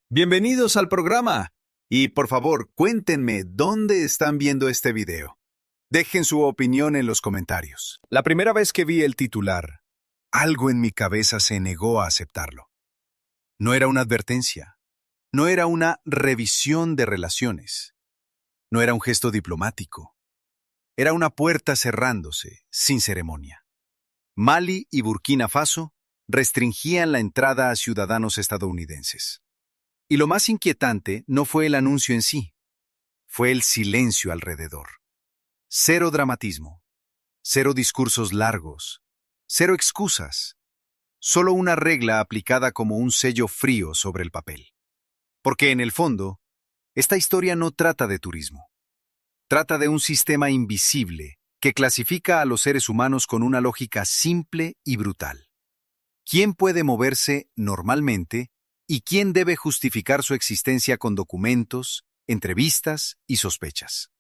Bienvenidos al programa. Y por favor, cuéntenme dónde están viendo este video. Dejen su opinión en los comentarios. La primera vez que vi el titular, algo en mi cabeza se negó a aceptarlo. No era una advertencia. No era una revisión de relaciones. No era un gesto diplomático. Era una puerta cerrándose, sin ceremonia. Mali y Burkina Faso restringían la entrada a ciudadanos estadounidenses. Y lo más inquietante no fue el anuncio en sí, fue el silencio alrededor. Cero dramatismo, cero discursos largos, cero excusas, solo una regla aplicada como un sello frío sobre el papel. Porque en el fondo, esta historia no trata de turismo. Trata de un sistema invisible que clasifica a los seres humanos con una lógica simple y brutal. ¿Quién puede moverse normalmente y quién debe justificar su existencia con documentos, entrevistas y sospechas?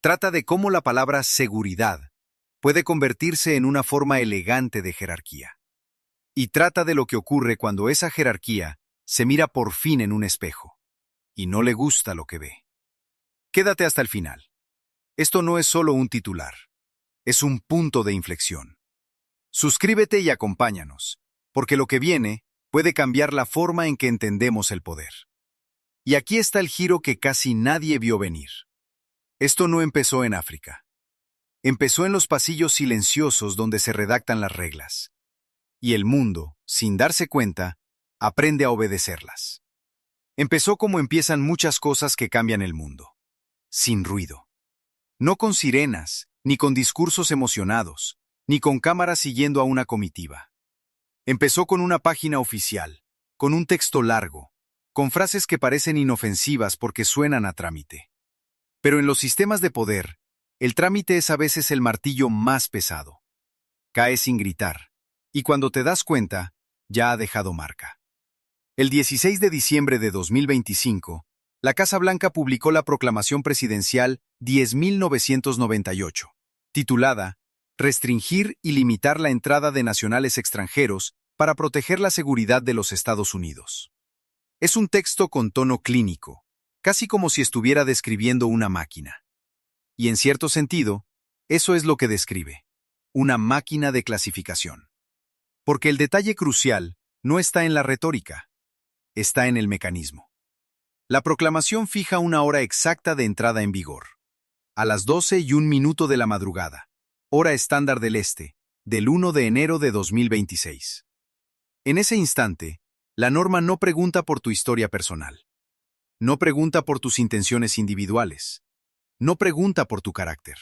Trata de cómo la palabra seguridad puede convertirse en una forma elegante de jerarquía. Y trata de lo que ocurre cuando esa jerarquía se mira por fin en un espejo y no le gusta lo que ve. Quédate hasta el final. Esto no es solo un titular, es un punto de inflexión. Suscríbete y acompáñanos, porque lo que viene puede cambiar la forma en que entendemos el poder. Y aquí está el giro que casi nadie vio venir. Esto no empezó en África. Empezó en los pasillos silenciosos donde se redactan las reglas. Y el mundo, sin darse cuenta, aprende a obedecerlas. Empezó como empiezan muchas cosas que cambian el mundo. Sin ruido. No con sirenas, ni con discursos emocionados, ni con cámaras siguiendo a una comitiva. Empezó con una página oficial, con un texto largo, con frases que parecen inofensivas porque suenan a trámite. Pero en los sistemas de poder, el trámite es a veces el martillo más pesado. Cae sin gritar, y cuando te das cuenta, ya ha dejado marca. El 16 de diciembre de 2025, la Casa Blanca publicó la Proclamación Presidencial 10.998, titulada Restringir y limitar la entrada de nacionales extranjeros para proteger la seguridad de los Estados Unidos. Es un texto con tono clínico, casi como si estuviera describiendo una máquina. Y en cierto sentido, eso es lo que describe, una máquina de clasificación. Porque el detalle crucial no está en la retórica, está en el mecanismo. La proclamación fija una hora exacta de entrada en vigor. A las 12:01 de la madrugada, hora estándar del este, del 1 de enero de 2026. En ese instante, la norma no pregunta por tu historia personal. No pregunta por tus intenciones individuales. No pregunta por tu carácter.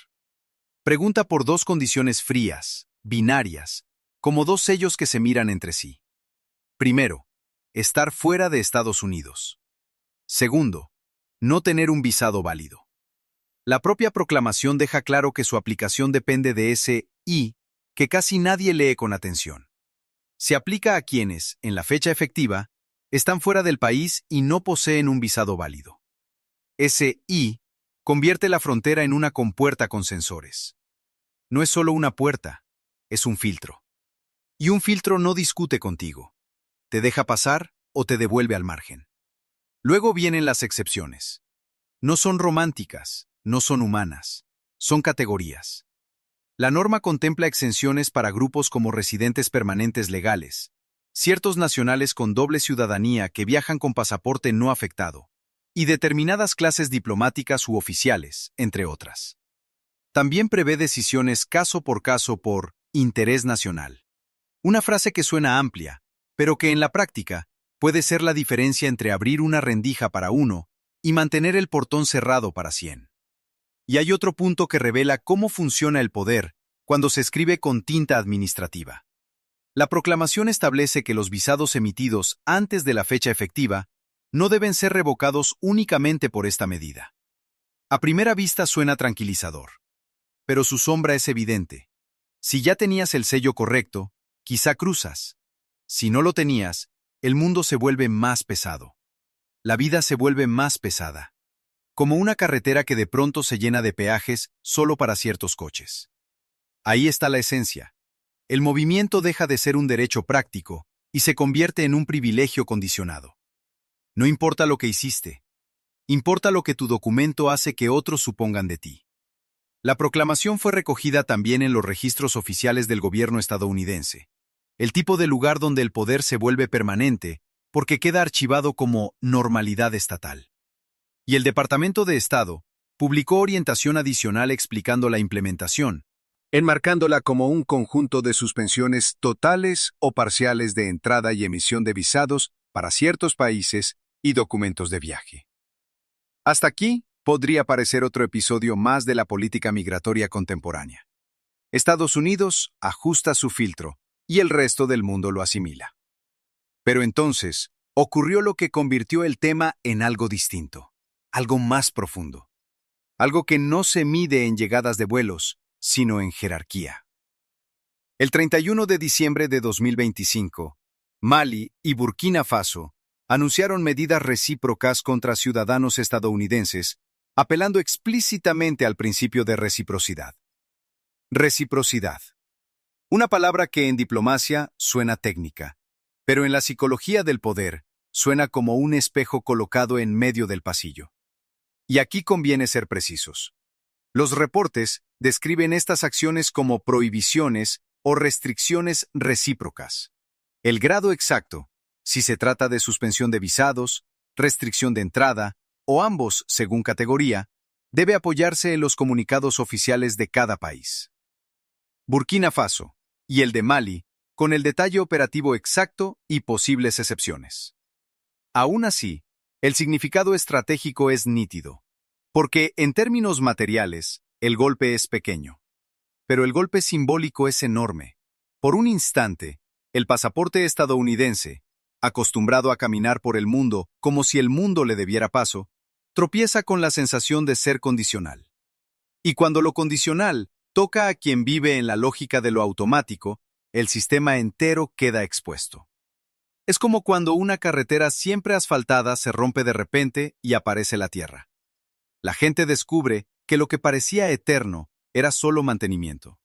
Pregunta por dos condiciones frías, binarias, como dos sellos que se miran entre sí. Primero, estar fuera de Estados Unidos. Segundo, no tener un visado válido. La propia proclamación deja claro que su aplicación depende de ese «y» que casi nadie lee con atención. Se aplica a quienes, en la fecha efectiva, están fuera del país y no poseen un visado válido. Ese «y» convierte la frontera en una compuerta con sensores. No es solo una puerta, es un filtro. Y un filtro no discute contigo. Te deja pasar o te devuelve al margen. Luego vienen las excepciones. No son románticas, no son humanas, son categorías. La norma contempla exenciones para grupos como residentes permanentes legales, ciertos nacionales con doble ciudadanía que viajan con pasaporte no afectado, y determinadas clases diplomáticas u oficiales, entre otras. También prevé decisiones caso por interés nacional. Una frase que suena amplia, pero que en la práctica puede ser la diferencia entre abrir una rendija para uno y mantener el portón cerrado para 100. Y hay otro punto que revela cómo funciona el poder cuando se escribe con tinta administrativa. La proclamación establece que los visados emitidos antes de la fecha efectiva no deben ser revocados únicamente por esta medida. A primera vista suena tranquilizador, pero su sombra es evidente. Si ya tenías el sello correcto, quizá cruzas. Si no lo tenías, el mundo se vuelve más pesado. La vida se vuelve más pesada. Como una carretera que de pronto se llena de peajes solo para ciertos coches. Ahí está la esencia. El movimiento deja de ser un derecho práctico y se convierte en un privilegio condicionado. No importa lo que hiciste, importa lo que tu documento hace que otros supongan de ti. La proclamación fue recogida también en los registros oficiales del gobierno estadounidense, el tipo de lugar donde el poder se vuelve permanente porque queda archivado como normalidad estatal. Y el Departamento de Estado publicó orientación adicional explicando la implementación, enmarcándola como un conjunto de suspensiones totales o parciales de entrada y emisión de visados para ciertos países y documentos de viaje. Hasta aquí podría parecer otro episodio más de la política migratoria contemporánea. Estados Unidos ajusta su filtro y el resto del mundo lo asimila. Pero entonces, ocurrió lo que convirtió el tema en algo distinto, algo más profundo, algo que no se mide en llegadas de vuelos, sino en jerarquía. El 31 de diciembre de 2025, Mali y Burkina Faso anunciaron medidas recíprocas contra ciudadanos estadounidenses, apelando explícitamente al principio de reciprocidad. Reciprocidad. Una palabra que en diplomacia suena técnica, pero en la psicología del poder suena como un espejo colocado en medio del pasillo. Y aquí conviene ser precisos. Los reportes describen estas acciones como prohibiciones o restricciones recíprocas. El grado exacto, si se trata de suspensión de visados, restricción de entrada, o ambos según categoría, debe apoyarse en los comunicados oficiales de cada país. Burkina Faso y el de Mali, con el detalle operativo exacto y posibles excepciones. Aún así, el significado estratégico es nítido, porque en términos materiales, el golpe es pequeño. Pero el golpe simbólico es enorme. Por un instante, el pasaporte estadounidense, acostumbrado a caminar por el mundo como si el mundo le debiera paso, tropieza con la sensación de ser condicional. Y cuando lo condicional toca a quien vive en la lógica de lo automático, el sistema entero queda expuesto. Es como cuando una carretera siempre asfaltada se rompe de repente y aparece la tierra. La gente descubre que lo que parecía eterno era solo mantenimiento,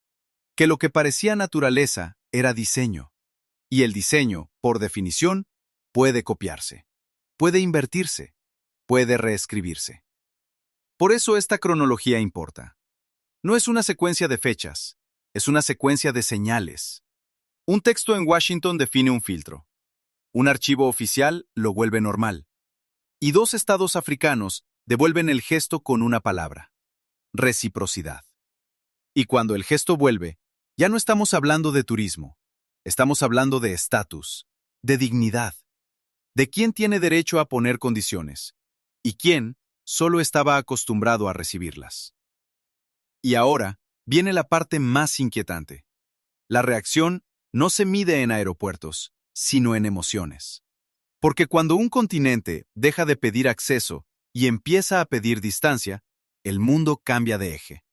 que lo que parecía naturaleza era diseño, y el diseño, por definición, puede copiarse, puede invertirse, puede reescribirse. Por eso esta cronología importa. No es una secuencia de fechas, es una secuencia de señales. Un texto en Washington define un filtro. Un archivo oficial lo vuelve normal. Y dos estados africanos devuelven el gesto con una palabra: reciprocidad. Y cuando el gesto vuelve, ya no estamos hablando de turismo, estamos hablando de estatus, de dignidad, de quién tiene derecho a poner condiciones y quién solo estaba acostumbrado a recibirlas. Y ahora viene la parte más inquietante. La reacción no se mide en aeropuertos, sino en emociones. Porque cuando un continente deja de pedir acceso y empieza a pedir distancia, el mundo cambia de eje.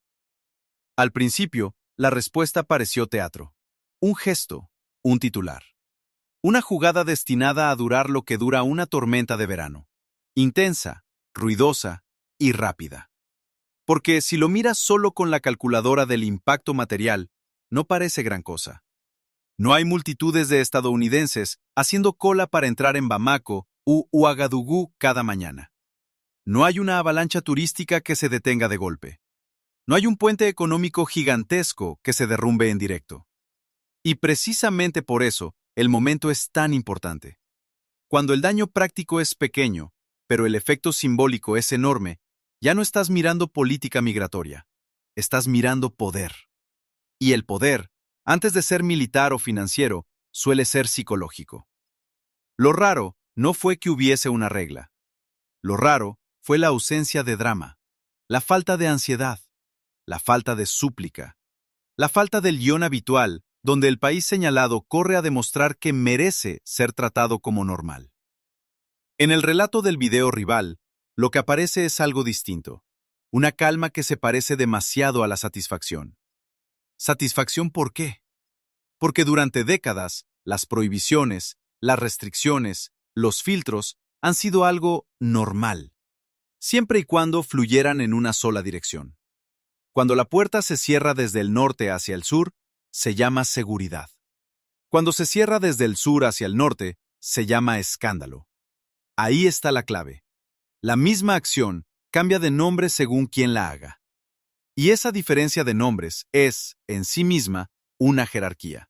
Al principio, la respuesta pareció teatro. Un gesto, un titular. Una jugada destinada a durar lo que dura una tormenta de verano. Intensa, ruidosa y rápida. Porque si lo miras solo con la calculadora del impacto material, no parece gran cosa. No hay multitudes de estadounidenses haciendo cola para entrar en Bamako u Ouagadougou cada mañana. No hay una avalancha turística que se detenga de golpe. No hay un puente económico gigantesco que se derrumbe en directo. Y precisamente por eso, el momento es tan importante. Cuando el daño práctico es pequeño, pero el efecto simbólico es enorme, ya no estás mirando política migratoria, estás mirando poder. Y el poder, antes de ser militar o financiero, suele ser psicológico. Lo raro no fue que hubiese una regla. Lo raro fue la ausencia de drama, la falta de ansiedad, la falta de súplica, la falta del guión habitual, donde el país señalado corre a demostrar que merece ser tratado como normal. En el relato del video rival, lo que aparece es algo distinto, una calma que se parece demasiado a la satisfacción. ¿Satisfacción por qué? Porque durante décadas, las prohibiciones, las restricciones, los filtros han sido algo normal, siempre y cuando fluyeran en una sola dirección. Cuando la puerta se cierra desde el norte hacia el sur, se llama seguridad. Cuando se cierra desde el sur hacia el norte, se llama escándalo. Ahí está la clave. La misma acción cambia de nombre según quien la haga. Y esa diferencia de nombres es, en sí misma, una jerarquía.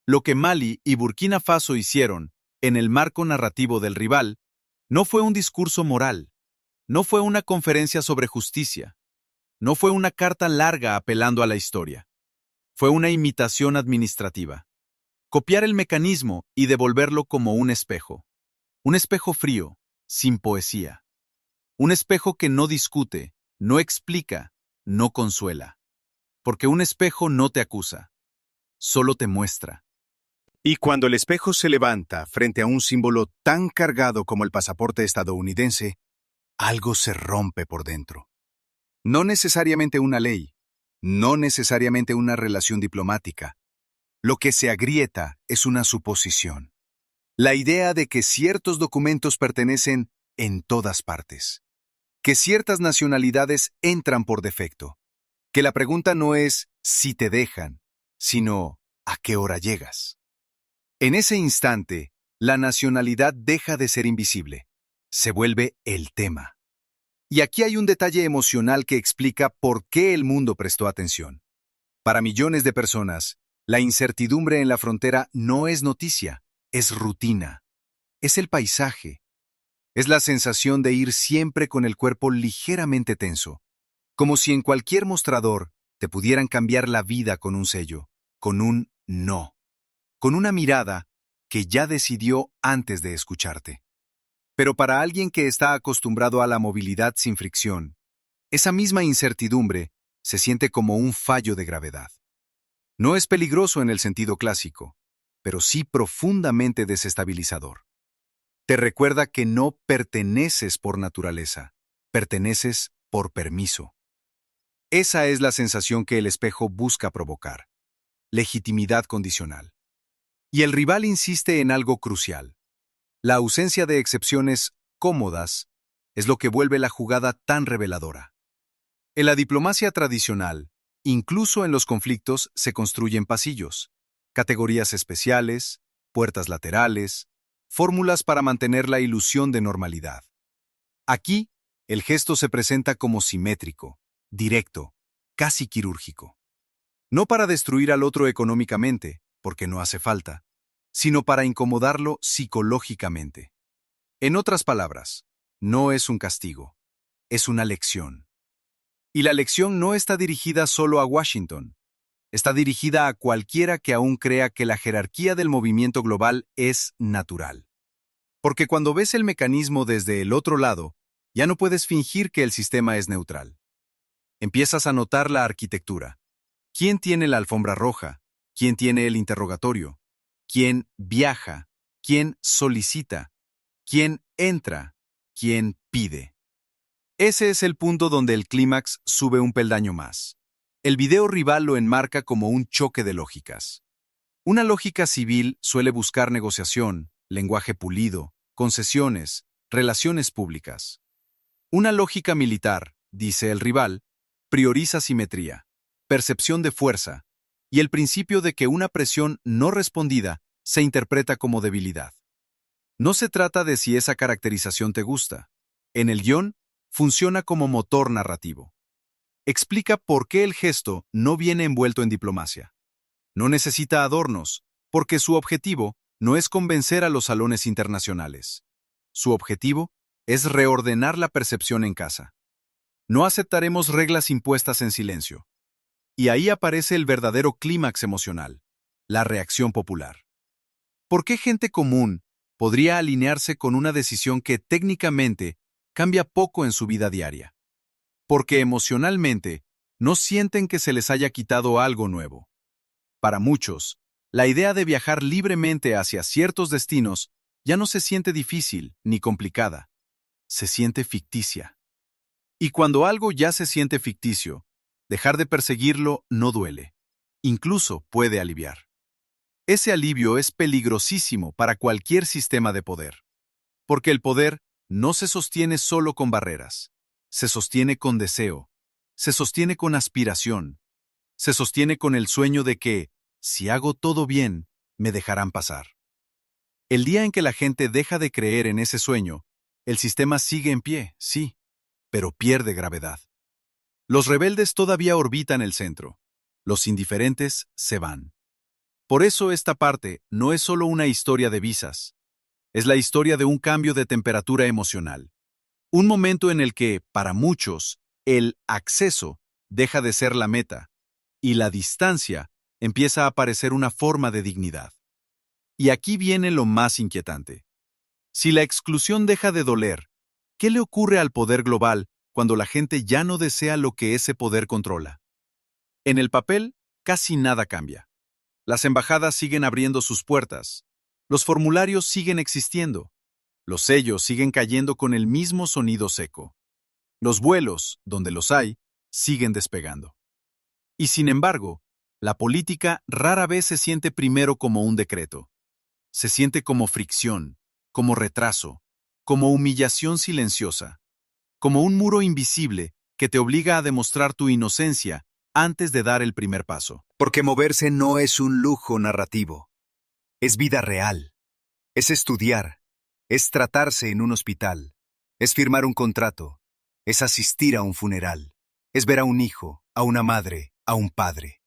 Lo que Mali y Burkina Faso hicieron, en el marco narrativo del rival, no fue un discurso moral, no fue una conferencia sobre justicia, no fue una carta larga apelando a la historia. Fue una imitación administrativa. Copiar el mecanismo y devolverlo como un espejo. Un espejo frío, sin poesía. Un espejo que no discute, no explica, no consuela. Porque un espejo no te acusa, solo te muestra. Y cuando el espejo se levanta frente a un símbolo tan cargado como el pasaporte estadounidense, algo se rompe por dentro. No necesariamente una ley, no necesariamente una relación diplomática. Lo que se agrieta es una suposición. La idea de que ciertos documentos pertenecen en todas partes. Que ciertas nacionalidades entran por defecto. Que la pregunta no es si te dejan, sino ¿a qué hora llegas? En ese instante, la nacionalidad deja de ser invisible. Se vuelve el tema. Y aquí hay un detalle emocional que explica por qué el mundo prestó atención. Para millones de personas, la incertidumbre en la frontera no es noticia, es rutina. Es el paisaje. Es la sensación de ir siempre con el cuerpo ligeramente tenso, como si en cualquier mostrador te pudieran cambiar la vida con un sello, con un no, con una mirada que ya decidió antes de escucharte. Pero para alguien que está acostumbrado a la movilidad sin fricción, esa misma incertidumbre se siente como un fallo de gravedad. No es peligroso en el sentido clásico, pero sí profundamente desestabilizador. Te recuerda que no perteneces por naturaleza, perteneces por permiso. Esa es la sensación que el espejo busca provocar. Legitimidad condicional. Y el rival insiste en algo crucial. La ausencia de excepciones cómodas es lo que vuelve la jugada tan reveladora. En la diplomacia tradicional, incluso en los conflictos se construyen pasillos, categorías especiales, puertas laterales, fórmulas para mantener la ilusión de normalidad. Aquí, el gesto se presenta como simétrico, directo, casi quirúrgico. No para destruir al otro económicamente, porque no hace falta, sino para incomodarlo psicológicamente. En otras palabras, no es un castigo, es una lección. Y la lección no está dirigida solo a Washington, está dirigida a cualquiera que aún crea que la jerarquía del movimiento global es natural. Porque cuando ves el mecanismo desde el otro lado, ya no puedes fingir que el sistema es neutral. Empiezas a notar la arquitectura. ¿Quién tiene la alfombra roja? ¿Quién tiene el interrogatorio? ¿Quién viaja? ¿Quién solicita? ¿Quién entra? ¿Quién pide? Ese es el punto donde el clímax sube un peldaño más. El video rival lo enmarca como un choque de lógicas. Una lógica civil suele buscar negociación, lenguaje pulido, concesiones, relaciones públicas. Una lógica militar, dice el rival, prioriza simetría, percepción de fuerza y el principio de que una presión no respondida se interpreta como debilidad. No se trata de si esa caracterización te gusta. En el guión, funciona como motor narrativo. Explica por qué el gesto no viene envuelto en diplomacia. No necesita adornos, porque su objetivo no es convencer a los salones internacionales. Su objetivo es reordenar la percepción en casa. No aceptaremos reglas impuestas en silencio. Y ahí aparece el verdadero clímax emocional, la reacción popular. ¿Por qué gente común podría alinearse con una decisión que técnicamente cambia poco en su vida diaria? Porque emocionalmente no sienten que se les haya quitado algo nuevo. Para muchos, la idea de viajar libremente hacia ciertos destinos ya no se siente difícil ni complicada, se siente ficticia. Y cuando algo ya se siente ficticio, dejar de perseguirlo no duele, incluso puede aliviar. Ese alivio es peligrosísimo para cualquier sistema de poder, porque el poder no se sostiene solo con barreras, se sostiene con deseo, se sostiene con aspiración, se sostiene con el sueño de que, si hago todo bien, me dejarán pasar. El día en que la gente deja de creer en ese sueño, el sistema sigue en pie, sí, pero pierde gravedad. Los rebeldes todavía orbitan el centro. Los indiferentes se van. Por eso esta parte no es solo una historia de visas. Es la historia de un cambio de temperatura emocional. Un momento en el que, para muchos, el acceso deja de ser la meta y la distancia empieza a parecer una forma de dignidad. Y aquí viene lo más inquietante. Si la exclusión deja de doler, ¿qué le ocurre al poder global cuando la gente ya no desea lo que ese poder controla? En el papel, casi nada cambia. Las embajadas siguen abriendo sus puertas. Los formularios siguen existiendo. Los sellos siguen cayendo con el mismo sonido seco. Los vuelos, donde los hay, siguen despegando. Y sin embargo, la política rara vez se siente primero como un decreto. Se siente como fricción, como retraso, como humillación silenciosa, como un muro invisible que te obliga a demostrar tu inocencia antes de dar el primer paso. Porque moverse no es un lujo narrativo. Es vida real. Es estudiar. Es tratarse en un hospital. Es firmar un contrato. Es asistir a un funeral. Es ver a un hijo, a una madre, a un padre.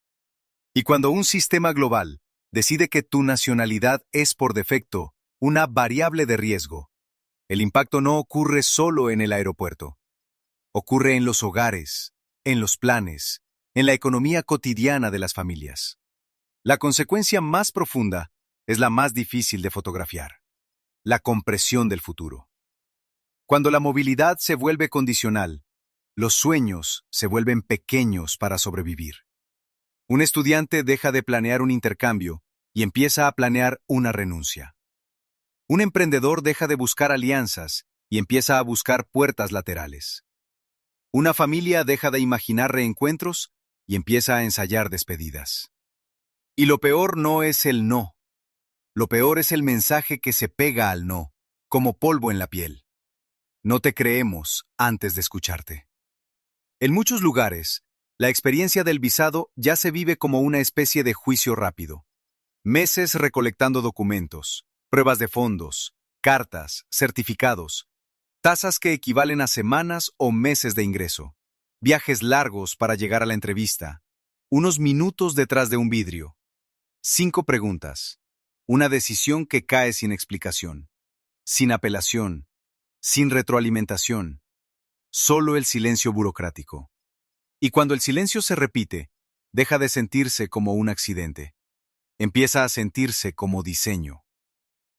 Y cuando un sistema global decide que tu nacionalidad es por defecto una variable de riesgo, el impacto no ocurre solo en el aeropuerto. Ocurre en los hogares, en los planes, en la economía cotidiana de las familias. La consecuencia más profunda es la más difícil de fotografiar: la compresión del futuro. Cuando la movilidad se vuelve condicional, los sueños se vuelven pequeños para sobrevivir. Un estudiante deja de planear un intercambio y empieza a planear una renuncia. Un emprendedor deja de buscar alianzas y empieza a buscar puertas laterales. Una familia deja de imaginar reencuentros y empieza a ensayar despedidas. Y lo peor no es el no. Lo peor es el mensaje que se pega al no, como polvo en la piel. No te creemos antes de escucharte. En muchos lugares, la experiencia del visado ya se vive como una especie de juicio rápido. Meses recolectando documentos, pruebas de fondos, cartas, certificados, tasas que equivalen a semanas o meses de ingreso, viajes largos para llegar a la entrevista, unos minutos detrás de un vidrio, 5 preguntas, una decisión que cae sin explicación, sin apelación, sin retroalimentación, solo el silencio burocrático. Y cuando el silencio se repite, deja de sentirse como un accidente. Empieza a sentirse como diseño.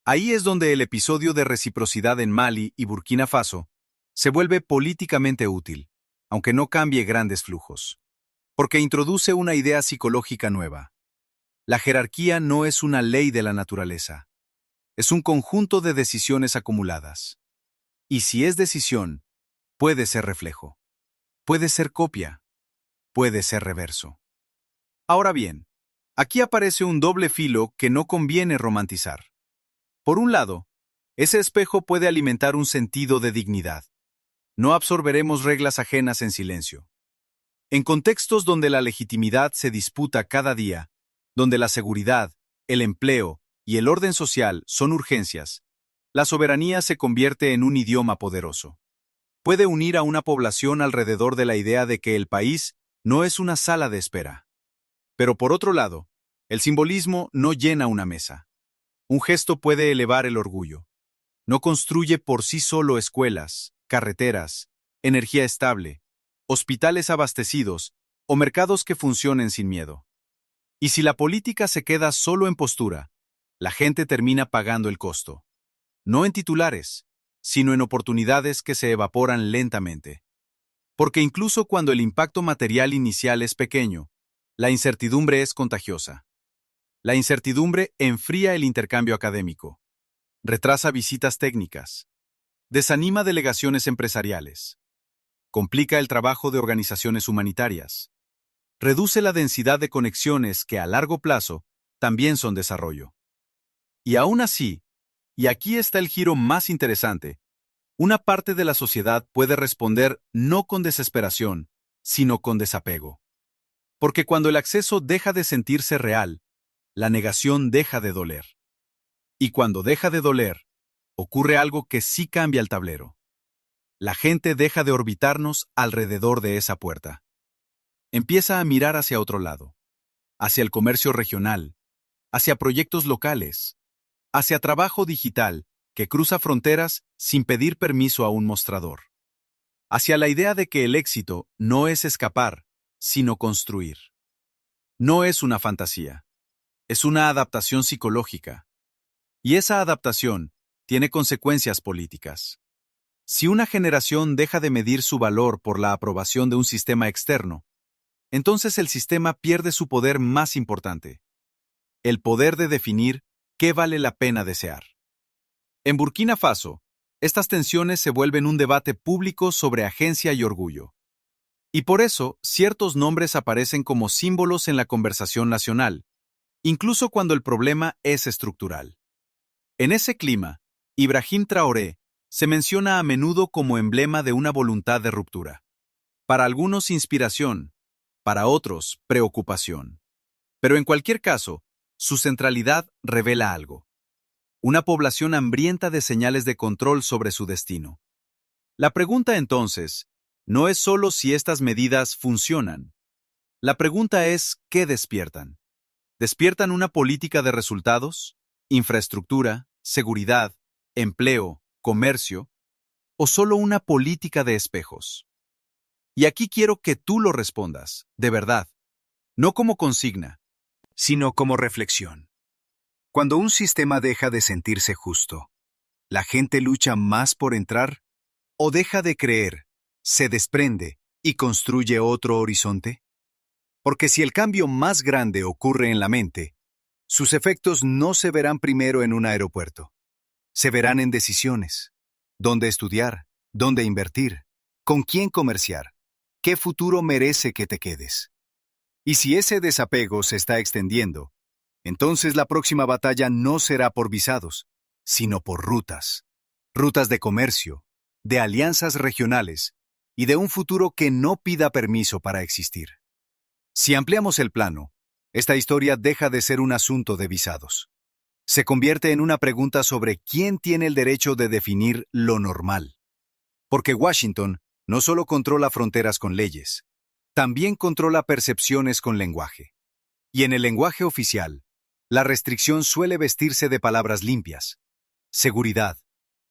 Ahí es donde el episodio de reciprocidad en Mali y Burkina Faso se vuelve políticamente útil, aunque no cambie grandes flujos. Porque introduce una idea psicológica nueva. La jerarquía no es una ley de la naturaleza. Es un conjunto de decisiones acumuladas. Y si es decisión, puede ser reflejo. Puede ser copia. Puede ser reverso. Ahora bien, aquí aparece un doble filo que no conviene romantizar. Por un lado, ese espejo puede alimentar un sentido de dignidad. No absorberemos reglas ajenas en silencio. En contextos donde la legitimidad se disputa cada día, donde la seguridad, el empleo y el orden social son urgencias, la soberanía se convierte en un idioma poderoso. Puede unir a una población alrededor de la idea de que el país no es una sala de espera. Pero por otro lado, el simbolismo no llena una mesa. Un gesto puede elevar el orgullo. No construye por sí solo escuelas, carreteras, energía estable, hospitales abastecidos o mercados que funcionen sin miedo. Y si la política se queda solo en postura, la gente termina pagando el costo. No en titulares, sino en oportunidades que se evaporan lentamente. Porque incluso cuando el impacto material inicial es pequeño, la incertidumbre es contagiosa. La incertidumbre enfría el intercambio académico, retrasa visitas técnicas, desanima delegaciones empresariales, complica el trabajo de organizaciones humanitarias, reduce la densidad de conexiones que a largo plazo también son desarrollo. Y aún así, y aquí está el giro más interesante, una parte de la sociedad puede responder no con desesperación, sino con desapego. Porque cuando el acceso deja de sentirse real, la negación deja de doler. Y cuando deja de doler, ocurre algo que sí cambia el tablero. La gente deja de orbitarnos alrededor de esa puerta. Empieza a mirar hacia otro lado, hacia el comercio regional, hacia proyectos locales, hacia trabajo digital que cruza fronteras sin pedir permiso a un mostrador, hacia la idea de que el éxito no es escapar, sino construir. No es una fantasía, es una adaptación psicológica. Y esa adaptación tiene consecuencias políticas. Si una generación deja de medir su valor por la aprobación de un sistema externo, entonces el sistema pierde su poder más importante, el poder de definir qué vale la pena desear. En Burkina Faso, estas tensiones se vuelven un debate público sobre agencia y orgullo. Y por eso, ciertos nombres aparecen como símbolos en la conversación nacional, incluso cuando el problema es estructural. En ese clima, Ibrahim Traoré se menciona a menudo como emblema de una voluntad de ruptura. Para algunos inspiración, para otros preocupación. Pero en cualquier caso, su centralidad revela algo. Una población hambrienta de señales de control sobre su destino. La pregunta entonces, no es solo si estas medidas funcionan. La pregunta es, ¿qué despiertan? ¿Despiertan una política de resultados, infraestructura, seguridad, empleo, comercio, o solo una política de espejos? Y aquí quiero que tú lo respondas, de verdad, no como consigna, sino como reflexión. Cuando un sistema deja de sentirse justo, ¿la gente lucha más por entrar o deja de creer, se desprende y construye otro horizonte? Porque si el cambio más grande ocurre en la mente, sus efectos no se verán primero en un aeropuerto. Se verán en decisiones. Dónde estudiar, dónde invertir, con quién comerciar, qué futuro merece que te quedes. Y si ese desapego se está extendiendo, entonces la próxima batalla no será por visados, sino por rutas. Rutas de comercio, de alianzas regionales y de un futuro que no pida permiso para existir. Si ampliamos el plano, esta historia deja de ser un asunto de visados. Se convierte en una pregunta sobre quién tiene el derecho de definir lo normal. Porque Washington no solo controla fronteras con leyes, también controla percepciones con lenguaje. Y en el lenguaje oficial, la restricción suele vestirse de palabras limpias: seguridad,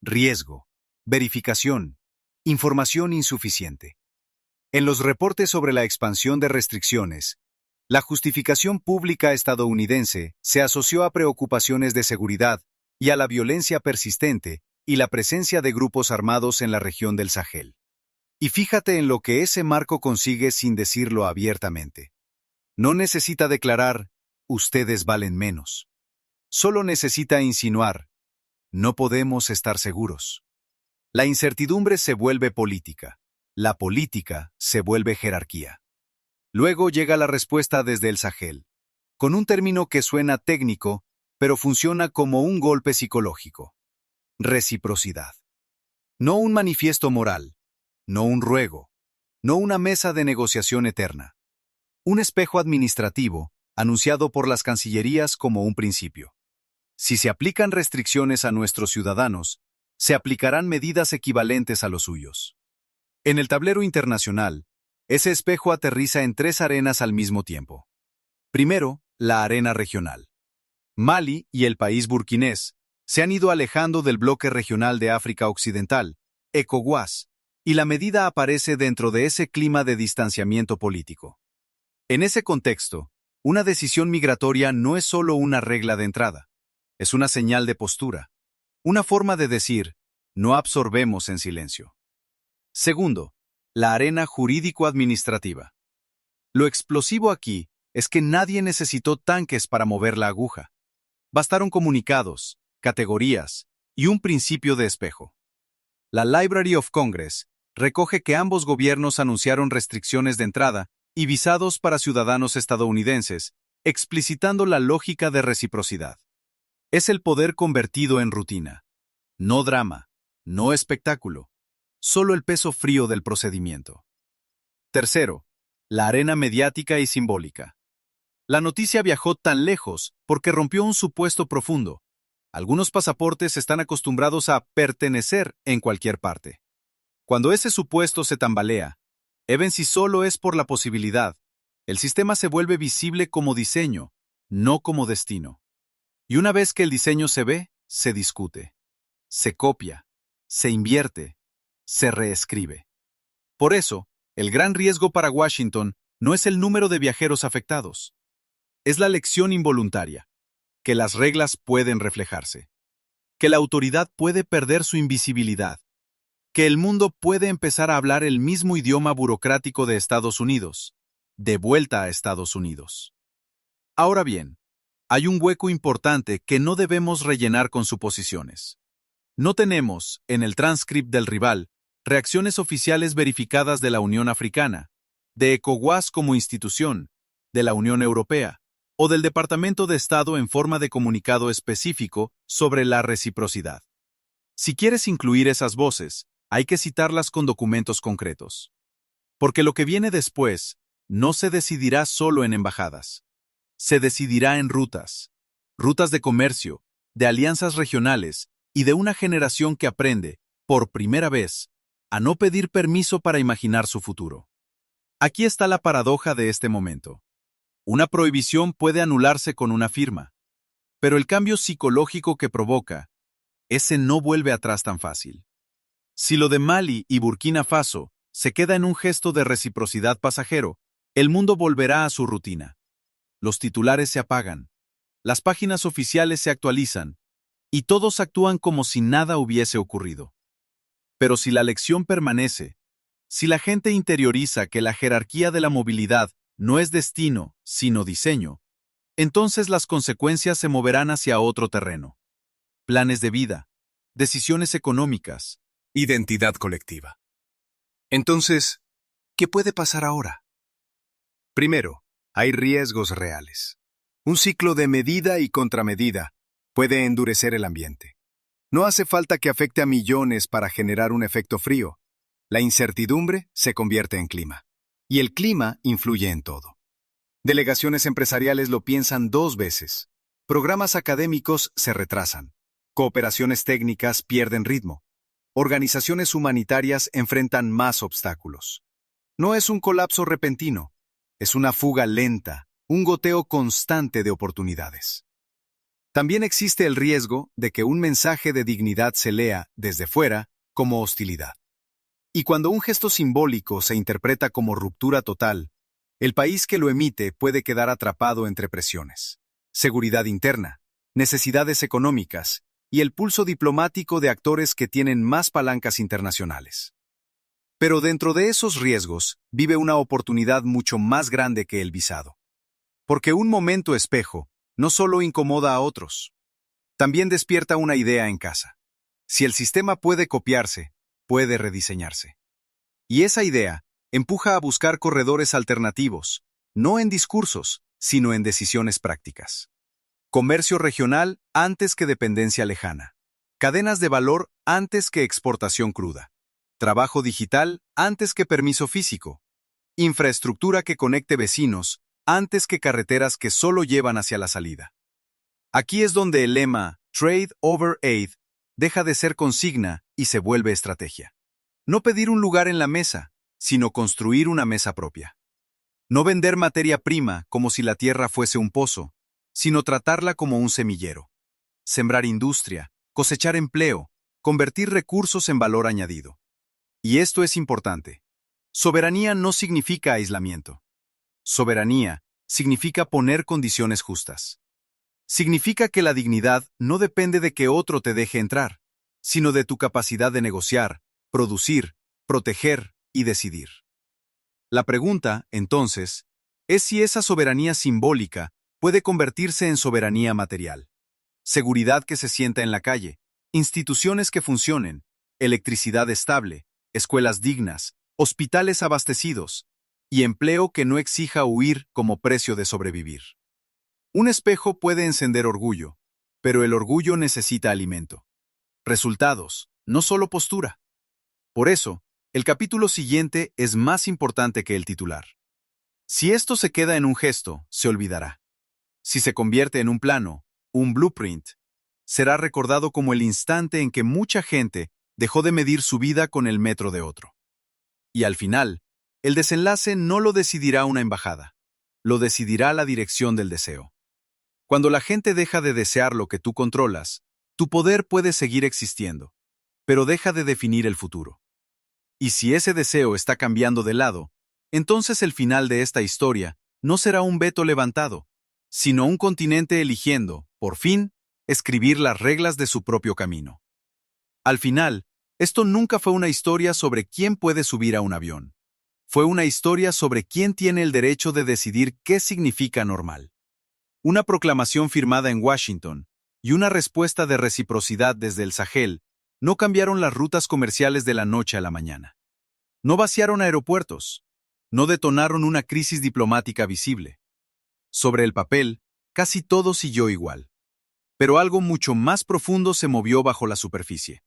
riesgo, verificación, información insuficiente. En los reportes sobre la expansión de restricciones, la justificación pública estadounidense se asoció a preocupaciones de seguridad y a la violencia persistente y la presencia de grupos armados en la región del Sahel. Y fíjate en lo que ese marco consigue sin decirlo abiertamente. No necesita declarar, ustedes valen menos. Solo necesita insinuar, no podemos estar seguros. La incertidumbre se vuelve política. La política se vuelve jerarquía. Luego llega la respuesta desde el Sahel, con un término que suena técnico, pero funciona como un golpe psicológico. Reciprocidad. No un manifiesto moral, no un ruego, no una mesa de negociación eterna. Un espejo administrativo, anunciado por las cancillerías como un principio. Si se aplican restricciones a nuestros ciudadanos, se aplicarán medidas equivalentes a los suyos. En el tablero internacional, ese espejo aterriza en 3 arenas al mismo tiempo. Primero, la arena regional. Mali y el país burkinés se han ido alejando del bloque regional de África Occidental, ECOWAS, y la medida aparece dentro de ese clima de distanciamiento político. En ese contexto, una decisión migratoria no es solo una regla de entrada, es una señal de postura, una forma de decir, no absorbemos en silencio. Segundo, la arena jurídico-administrativa. Lo explosivo aquí es que nadie necesitó tanques para mover la aguja. Bastaron comunicados, categorías y un principio de espejo. La Library of Congress recoge que ambos gobiernos anunciaron restricciones de entrada y visados para ciudadanos estadounidenses, explicitando la lógica de reciprocidad. Es el poder convertido en rutina. No drama, no espectáculo, solo el peso frío del procedimiento. Tercero, la arena mediática y simbólica. La noticia viajó tan lejos porque rompió un supuesto profundo. Algunos pasaportes están acostumbrados a pertenecer en cualquier parte. Cuando ese supuesto se tambalea, even si solo es por la posibilidad, el sistema se vuelve visible como diseño, no como destino. Y una vez que el diseño se ve, se discute, se copia, se invierte, se reescribe. Por eso, el gran riesgo para Washington no es el número de viajeros afectados. Es la lección involuntaria, que las reglas pueden reflejarse, que la autoridad puede perder su invisibilidad, que el mundo puede empezar a hablar el mismo idioma burocrático de Estados Unidos, de vuelta a Estados Unidos. Ahora bien, hay un hueco importante que no debemos rellenar con suposiciones. No tenemos, en el transcript del rival, reacciones oficiales verificadas de la Unión Africana, de ECOWAS como institución, de la Unión Europea, o del Departamento de Estado en forma de comunicado específico sobre la reciprocidad. Si quieres incluir esas voces, hay que citarlas con documentos concretos. Porque lo que viene después no se decidirá solo en embajadas. Se decidirá en rutas de comercio, de alianzas regionales y de una generación que aprende, por primera vez, a no pedir permiso para imaginar su futuro. Aquí está la paradoja de este momento. Una prohibición puede anularse con una firma, pero el cambio psicológico que provoca, ese no vuelve atrás tan fácil. Si lo de Mali y Burkina Faso se queda en un gesto de reciprocidad pasajero, el mundo volverá a su rutina. Los titulares se apagan, las páginas oficiales se actualizan, y todos actúan como si nada hubiese ocurrido. Pero si la lección permanece, si la gente interioriza que la jerarquía de la movilidad no es destino, sino diseño, entonces las consecuencias se moverán hacia otro terreno. Planes de vida, decisiones económicas, Identidad colectiva. Entonces, ¿qué puede pasar ahora? Primero, hay riesgos reales. Un ciclo de medida y contramedida puede endurecer el ambiente. No hace falta que afecte a millones para generar un efecto frío. La incertidumbre se convierte en clima. Y el clima influye en todo. Delegaciones empresariales lo piensan 2 veces. Programas académicos se retrasan. Cooperaciones técnicas pierden ritmo. Organizaciones humanitarias enfrentan más obstáculos. No es un colapso repentino, es una fuga lenta, un goteo constante de oportunidades. También existe el riesgo de que un mensaje de dignidad se lea, desde fuera, como hostilidad. Y cuando un gesto simbólico se interpreta como ruptura total, el país que lo emite puede quedar atrapado entre presiones, seguridad interna, necesidades económicas, y el pulso diplomático de actores que tienen más palancas internacionales. Pero dentro de esos riesgos vive una oportunidad mucho más grande que el visado. Porque un momento espejo no solo incomoda a otros, también despierta una idea en casa. Si el sistema puede copiarse, puede rediseñarse. Y esa idea empuja a buscar corredores alternativos, no en discursos, sino en decisiones prácticas. Comercio regional antes que dependencia lejana. Cadenas de valor antes que exportación cruda. Trabajo digital antes que permiso físico. Infraestructura que conecte vecinos antes que carreteras que solo llevan hacia la salida. Aquí es donde el lema Trade over Aid deja de ser consigna y se vuelve estrategia. No pedir un lugar en la mesa, sino construir una mesa propia. No vender materia prima como si la tierra fuese un pozo, sino tratarla como un semillero. Sembrar industria, cosechar empleo, convertir recursos en valor añadido. Y esto es importante. Soberanía no significa aislamiento. Soberanía significa poner condiciones justas. Significa que la dignidad no depende de que otro te deje entrar, sino de tu capacidad de negociar, producir, proteger y decidir. La pregunta, entonces, es si esa soberanía simbólica puede convertirse en soberanía material. Seguridad que se sienta en la calle, instituciones que funcionen, electricidad estable, escuelas dignas, hospitales abastecidos y empleo que no exija huir como precio de sobrevivir. Un espejo puede encender orgullo, pero el orgullo necesita alimento. Resultados, no solo postura. Por eso, el capítulo siguiente es más importante que el titular. Si esto se queda en un gesto, se olvidará. Si se convierte en un plano, un blueprint, será recordado como el instante en que mucha gente dejó de medir su vida con el metro de otro. Y al final, el desenlace no lo decidirá una embajada, lo decidirá la dirección del deseo. Cuando la gente deja de desear lo que tú controlas, tu poder puede seguir existiendo, pero deja de definir el futuro. Y si ese deseo está cambiando de lado, entonces el final de esta historia no será un veto levantado, sino un continente eligiendo, por fin, escribir las reglas de su propio camino. Al final, esto nunca fue una historia sobre quién puede subir a un avión. Fue una historia sobre quién tiene el derecho de decidir qué significa normal. Una proclamación firmada en Washington y una respuesta de reciprocidad desde el Sahel no cambiaron las rutas comerciales de la noche a la mañana. No vaciaron aeropuertos. No detonaron una crisis diplomática visible. Sobre el papel, casi todo siguió igual. Pero algo mucho más profundo se movió bajo la superficie.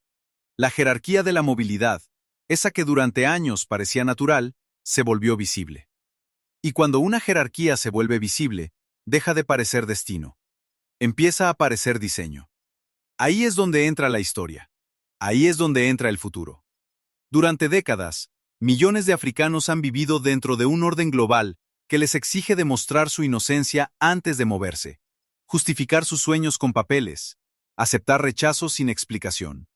La jerarquía de la movilidad, esa que durante años parecía natural, se volvió visible. Y cuando una jerarquía se vuelve visible, deja de parecer destino. Empieza a parecer diseño. Ahí es donde entra la historia. Ahí es donde entra el futuro. Durante décadas, millones de africanos han vivido dentro de un orden global que les exige demostrar su inocencia antes de moverse, justificar sus sueños con papeles, aceptar rechazos sin explicación.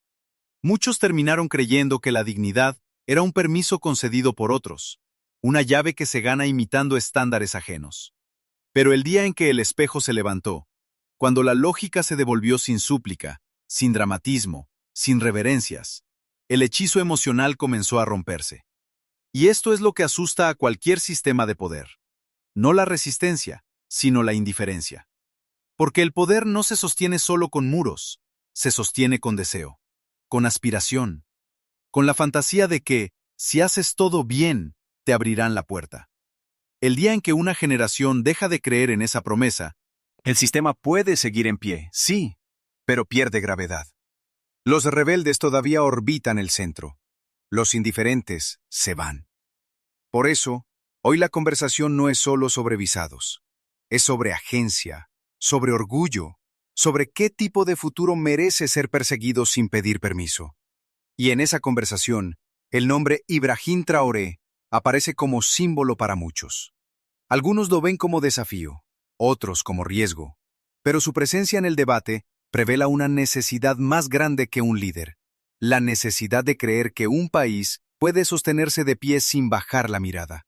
Muchos terminaron creyendo que la dignidad era un permiso concedido por otros, una llave que se gana imitando estándares ajenos. Pero el día en que el espejo se levantó, cuando la lógica se devolvió sin súplica, sin dramatismo, sin reverencias, el hechizo emocional comenzó a romperse. Y esto es lo que asusta a cualquier sistema de poder. No la resistencia, sino la indiferencia. Porque el poder no se sostiene solo con muros, se sostiene con deseo, con aspiración, con la fantasía de que, si haces todo bien, te abrirán la puerta. El día en que una generación deja de creer en esa promesa, el sistema puede seguir en pie, sí, pero pierde gravedad. Los rebeldes todavía orbitan el centro. Los indiferentes se van. Por eso, hoy la conversación no es solo sobre visados. Es sobre agencia, sobre orgullo, sobre qué tipo de futuro merece ser perseguido sin pedir permiso. Y en esa conversación, el nombre Ibrahim Traoré aparece como símbolo para muchos. Algunos lo ven como desafío, otros como riesgo, pero su presencia en el debate revela una necesidad más grande que un líder, la necesidad de creer que un país puede sostenerse de pie sin bajar la mirada.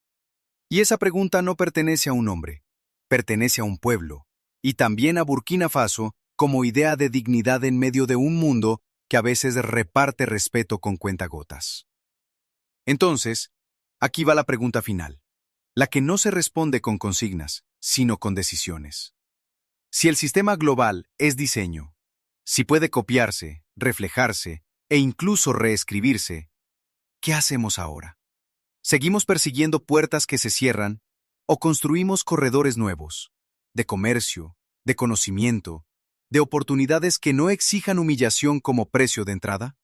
Y esa pregunta no pertenece a un hombre, pertenece a un pueblo, y también a Burkina Faso como idea de dignidad en medio de un mundo que a veces reparte respeto con cuentagotas. Entonces, aquí va la pregunta final, la que no se responde con consignas, sino con decisiones. Si el sistema global es diseño, si puede copiarse, reflejarse e incluso reescribirse, ¿qué hacemos ahora? ¿Seguimos persiguiendo puertas que se cierran o construimos corredores nuevos, de comercio, de conocimiento, de oportunidades que no exijan humillación como precio de entrada?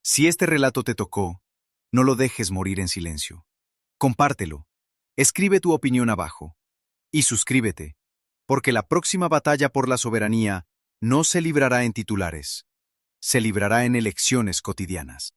Si este relato te tocó, no lo dejes morir en silencio. Compártelo, escribe tu opinión abajo y suscríbete, porque la próxima batalla por la soberanía no se librará en titulares, se librará en elecciones cotidianas.